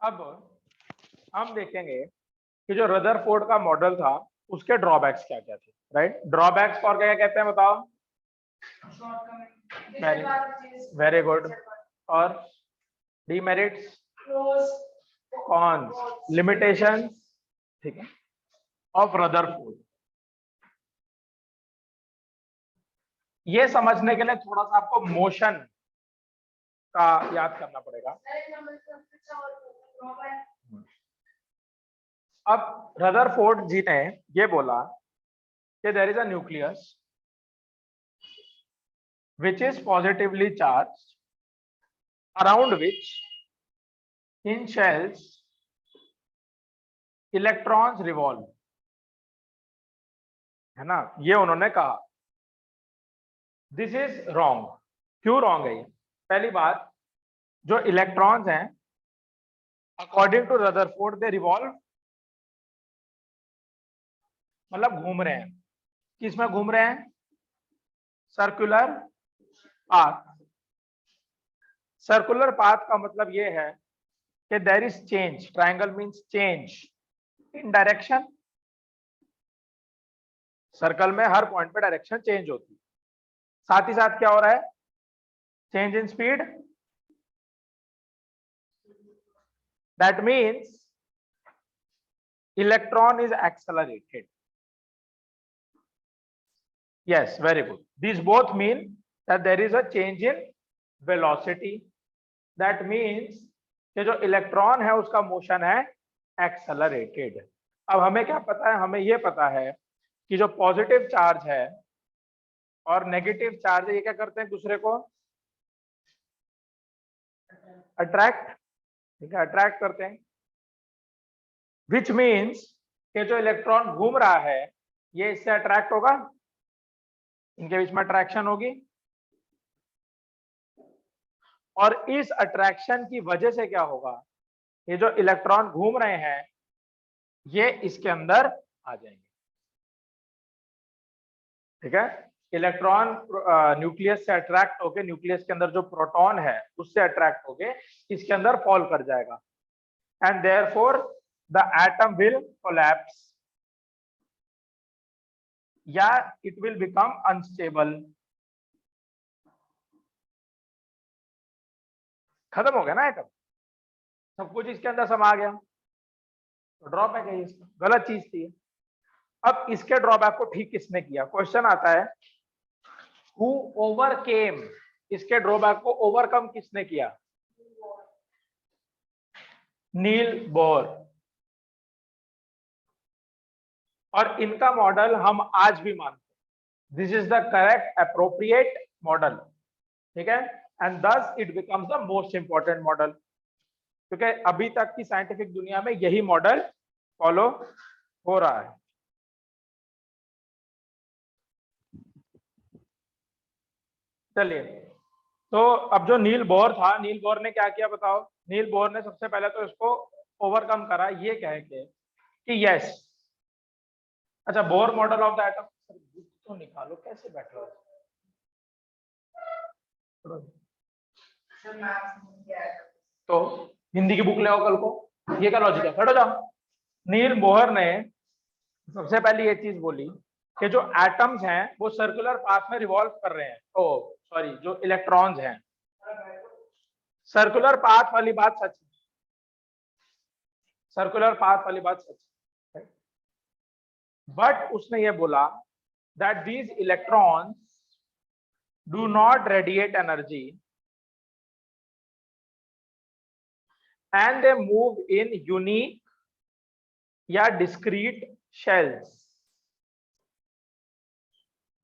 अब हम देखेंगे कि जो रदरफोर्ड का मॉडल था उसके ड्रॉबैक्स क्या क्या थे, राइट। ड्रॉबैक्स और क्या कहते हैं बताओ। Very good. और डीमेरिट्स, कॉन्स, लिमिटेशंस, ठीक है, ऑफ रदरफोर्ड। ये समझने के लिए थोड़ा सा आपको मोशन का याद करना पड़ेगा। अब रदरफोर्ड जी ने ये बोला कि there is a nucleus which is positively charged, around which in shells electrons revolve, है ना। ये उन्होंने कहा। This is wrong. क्यों रॉन्ग है ये? पहली बात, जो इलेक्ट्रॉन्स हैं according to Rutherford they revolve, मतलब घूम रहे हैं। किसमें घूम रहे हैं? Circular path. सर्कुलर पाथ का मतलब ये है कि there is change. Triangle means change in direction. Circle में हर पॉइंट पे डायरेक्शन चेंज होती है। साथ ही साथ क्या हो रहा है? Change in speed. That means electron is accelerated. Yes, very good. These both mean that there is a change in velocity. That means कि जो इलेक्ट्रॉन है उसका मोशन है एक्सेलरेटेड। अब हमें क्या पता है? हमें ये पता है कि जो पॉजिटिव चार्ज है और नेगेटिव चार्ज है ये क्या करते हैं? दूसरे को अट्रैक्ट, ठीक है, अट्रैक्ट करते हैं। विच मीन्स कि जो इलेक्ट्रॉन घूम रहा है ये इससे अट्रैक्ट होगा, इनके बीच में अट्रैक्शन होगी, और इस अट्रैक्शन की वजह से क्या होगा? ये जो इलेक्ट्रॉन घूम रहे हैं ये इसके अंदर आ जाएंगे, ठीक है। इलेक्ट्रॉन न्यूक्लियस से अट्रैक्ट होके, न्यूक्लियस के अंदर जो प्रोटॉन है उससे अट्रैक्ट होके इसके अंदर फॉल कर जाएगा, and therefore the atom will collapse, या इट विल बिकम अनस्टेबल। खत्म हो गया ना एटम, सब कुछ इसके अंदर समा गया, तो ड्रॉबैक है इसका, गलत चीज थी। अब इसके ड्रॉबैक को ठीक किसने किया? क्वेश्चन आता है हु ओवरकेम, इसके ड्रॉबैक को ओवरकम किसने किया? Niels Bohr. और इनका मॉडल हम आज भी मानते हैं। This is the correct appropriate model, ठीक है, and thus it becomes the most important model, क्योंकि अभी तक की साइंटिफिक दुनिया में यही मॉडल फॉलो हो रहा है। चलिए, तो अब जो नील बोर था, नील बोर ने क्या किया बताओ? नील बोर ने सबसे पहले तो इसको ओवरकम करा ये कह के कि यस, अच्छा, Bohr model of the atom तो निकालो, कैसे बैठ रहे हो? तो हिंदी की बुक ले आओ कल को, ये क्या लॉजिक है? खड़ो जाओ। नील बोहर ने सबसे पहले ये चीज बोली कि जो एटम्स हैं वो सर्कुलर पाथ में रिवॉल्व कर रहे हैं, ओ सॉरी, जो इलेक्ट्रॉन्स हैं, सर्कुलर पाथ वाली बात सच है, सर्कुलर पाथ वाली बात सच है, बट उसने ये बोला that these electrons do not radiate energy and they move in unique या discrete shells।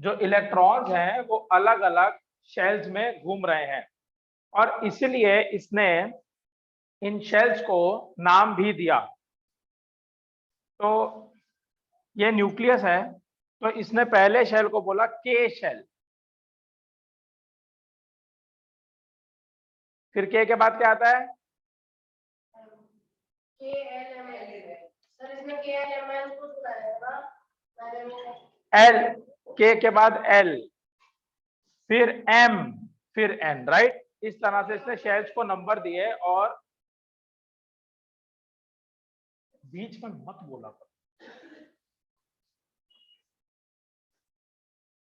जो इलेक्ट्रॉन्स हैं वो अलग अलग शेल्स में घूम रहे हैं, और इसलिए इसने इन शेल्स को नाम भी दिया। तो ये न्यूक्लियस है, तो इसने पहले शेल को बोला के शेल, फिर के बाद क्या आता है? एल, के बाद एल, फिर एम, फिर एन, राइट। इस तरह से इसने शेल्स को नंबर दिए और बीच में मत बोला करो।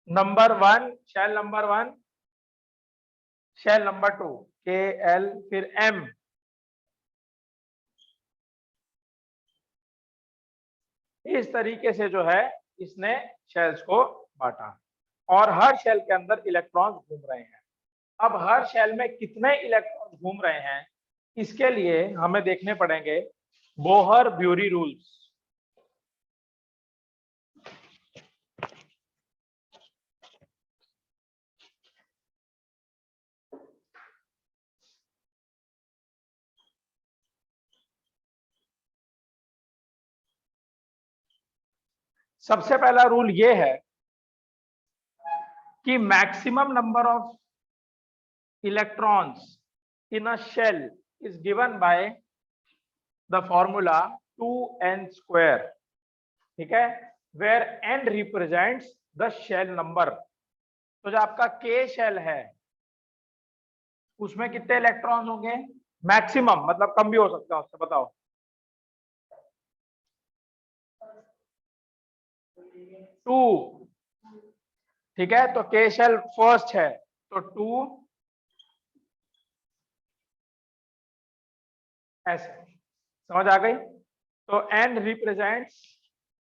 Number 1 shell number 1, shell number 2 KL, फिर M। इस तरीके से जो है इसने शेल्स को बांटा और हर शेल के अंदर इलेक्ट्रॉन्स घूम रहे हैं। अब हर शेल में कितने इलेक्ट्रॉन्स घूम रहे हैं इसके लिए हमें देखने पड़ेंगे बोहर-ब्यूरी रूल्स। सबसे पहला रूल ये है कि maximum number of electrons in a shell is given by the formula 2n square, ठीक है, where n represents the shell number. तो जो आपका K शेल है उसमें कितने इलेक्ट्रॉन्स होंगे? मैक्सिमम मतलब कम भी हो सकता है उससे, बताओ। 2, ठीक है, तो K शेल फर्स्ट है तो 2 ऐसे, समझ आ गई? तो n represents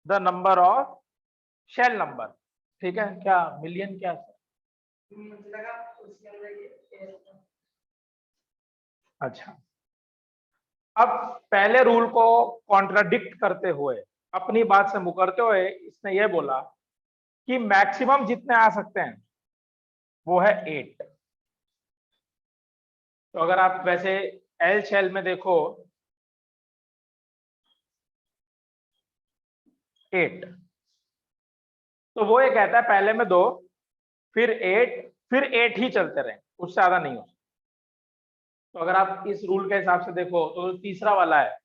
the number of shell number, ठीक है। क्या मिलियन क्या? अच्छा, अब पहले रूल को कॉन्ट्राडिक्ट करते हुए, अपनी बात से मुकरते हुए इसने ये बोला कि मैक्सिमम जितने आ सकते हैं वो है 8। तो अगर आप वैसे एल शेल में देखो 8, तो वो ये कहता है पहले में 2 फिर 8 फिर 8 ही चलते रहे, उससे ज्यादा नहीं हो। तो अगर आप इस रूल के हिसाब से देखो तो तीसरा वाला है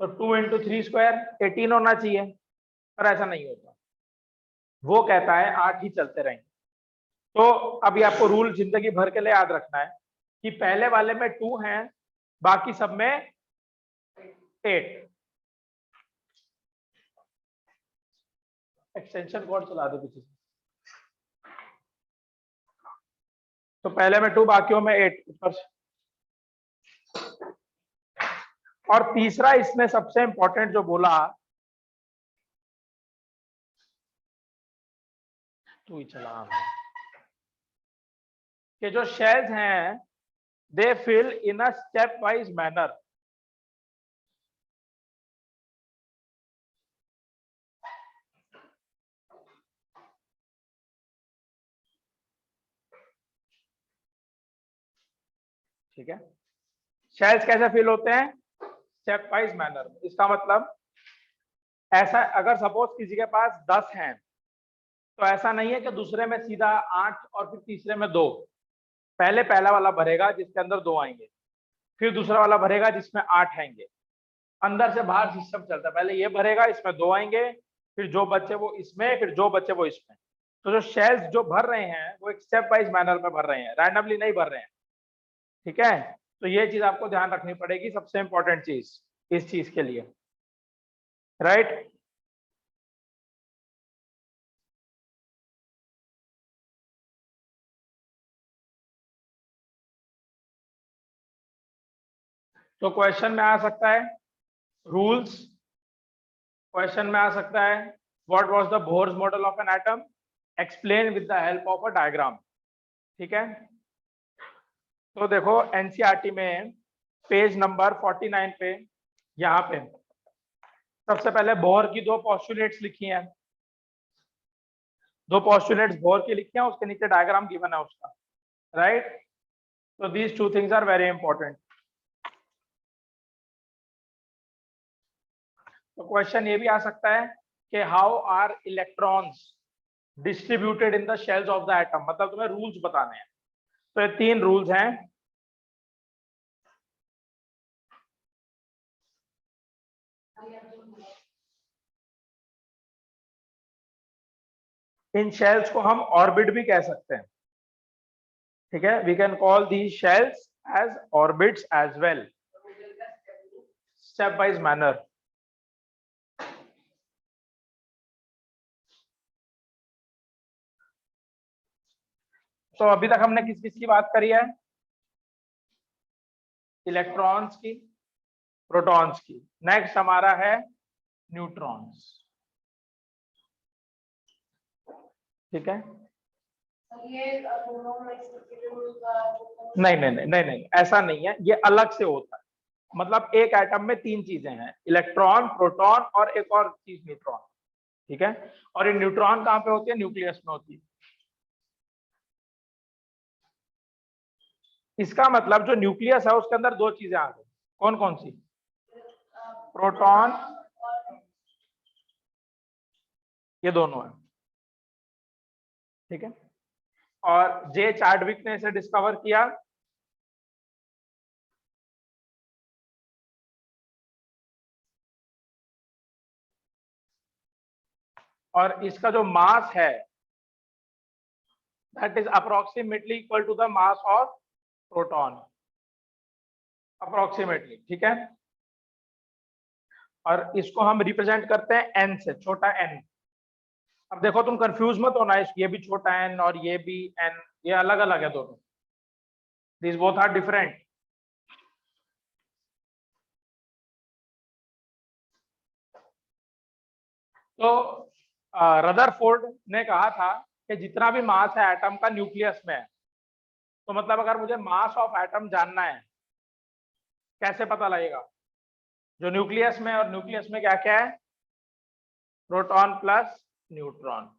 तो 2 × 3 स्क्वायर 18 होना चाहिए, पर ऐसा नहीं होता। वो कहता है 8 ही चलते रहेंगे। तो अभी आपको रूल जिंदगी भर के लिए याद रखना है कि पहले वाले में 2 हैं, बाकी सब में 8। एक्सटेंशन कोड चला दो किसी से। तो पहले में 2 बाकियों में 8 ऊपर। और तीसरा इसमें सबसे इंपॉर्टेंट जो बोला, तू ही चला कि जो शेल्स हैं they fill in a step wise manner. ठीक है, शेल्स कैसे फिल होते हैं? Step wise manner. इसका मतलब ऐसा, अगर सपोज किसी के पास 10 हैं तो ऐसा नहीं है कि दूसरे में सीधा 8 और फिर तीसरे में 2। पहले पहला वाला भरेगा जिसके अंदर 2 आएंगे, फिर दूसरा वाला भरेगा जिसमें 8 आएंगे। अंदर से बाहर सिस्टम चलता है, पहले ये भरेगा इसमें 2 आएंगे, फिर जो बच्चे वो इसमें, फिर जो बच्चे वो इसमें। तो जो शेल्स जो भर रहे हैं वो एक स्टेप वाइज मैनर में भर रहे हैं, रैंडमली नहीं भर रहे हैं, ठीक है। तो ये चीज आपको ध्यान रखनी पड़ेगी, सबसे इंपॉर्टेंट चीज इस चीज के लिए, राइट। तो क्वेश्चन में आ सकता है रूल्स, क्वेश्चन में आ सकता है what was the Bohr's model of an atom, explain with the help of a diagram, ठीक है। तो देखो एनसीईआरटी में पेज नंबर 49 पे, यहाँ पे सबसे पहले बोर की 2 पोस्टुलेट्स लिखी हैं, 2 पोस्टुलेट्स बोर की लिखी हैं, उसके नीचे डायग्राम गिवन है उसका, राइट। तो these 2 things are very important. तो क्वेश्चन ये भी आ सकता है कि how are electrons distributed in the shells of the atom, मतलब तुम्हें रूल्स बताने हैं। तो ये 3 रूल्स हैं। इन शेल्स को हम ऑर्बिट भी कह सकते हैं, ठीक है, we can call the shells as orbits as well, step wise manner. तो अभी तक हमने किस किस की बात करी है? इलेक्ट्रॉन्स की, प्रोटॉन्स की। नेक्स्ट हमारा है न्यूट्रॉन्स। ठीक है, ये दोनों नहीं नहीं नहीं नहीं नहीं, ऐसा नहीं है, ये अलग से होता है। मतलब एक एटम में तीन चीजें हैं, इलेक्ट्रॉन, प्रोटॉन और एक और चीज न्यूट्रॉन। ठीक है, और ये न्यूट्रॉन कहाँ पे होती है? न्यूक्लियस में होती है। इसका मतलब जो न्यूक्लियस है उसके अंदर दो चीजें आ गई। कौन कौन सी? प्रोटॉन, ये दोनों है। ठीक है, और जे चार्डविक ने इसे डिस्कवर किया। और इसका जो मास है that is approximately equal to the mass of proton, approximately. ठीक है, और इसको हम रिप्रेजेंट करते हैं एन से, छोटा एन। अब देखो तुम कंफ्यूज मत होना, ये भी छोटा एन और ये भी एन, ये अलग अलग है दोनों, दिस बोथ आर डिफरेंट। तो रदरफोर्ड ने कहा था कि जितना भी मास है एटम का न्यूक्लियस में है, तो मतलब अगर मुझे मास ऑफ एटम जानना है, कैसे पता लगेगा? जो न्यूक्लियस में, और न्यूक्लियस में क्या क्या है? Proton plus neutron.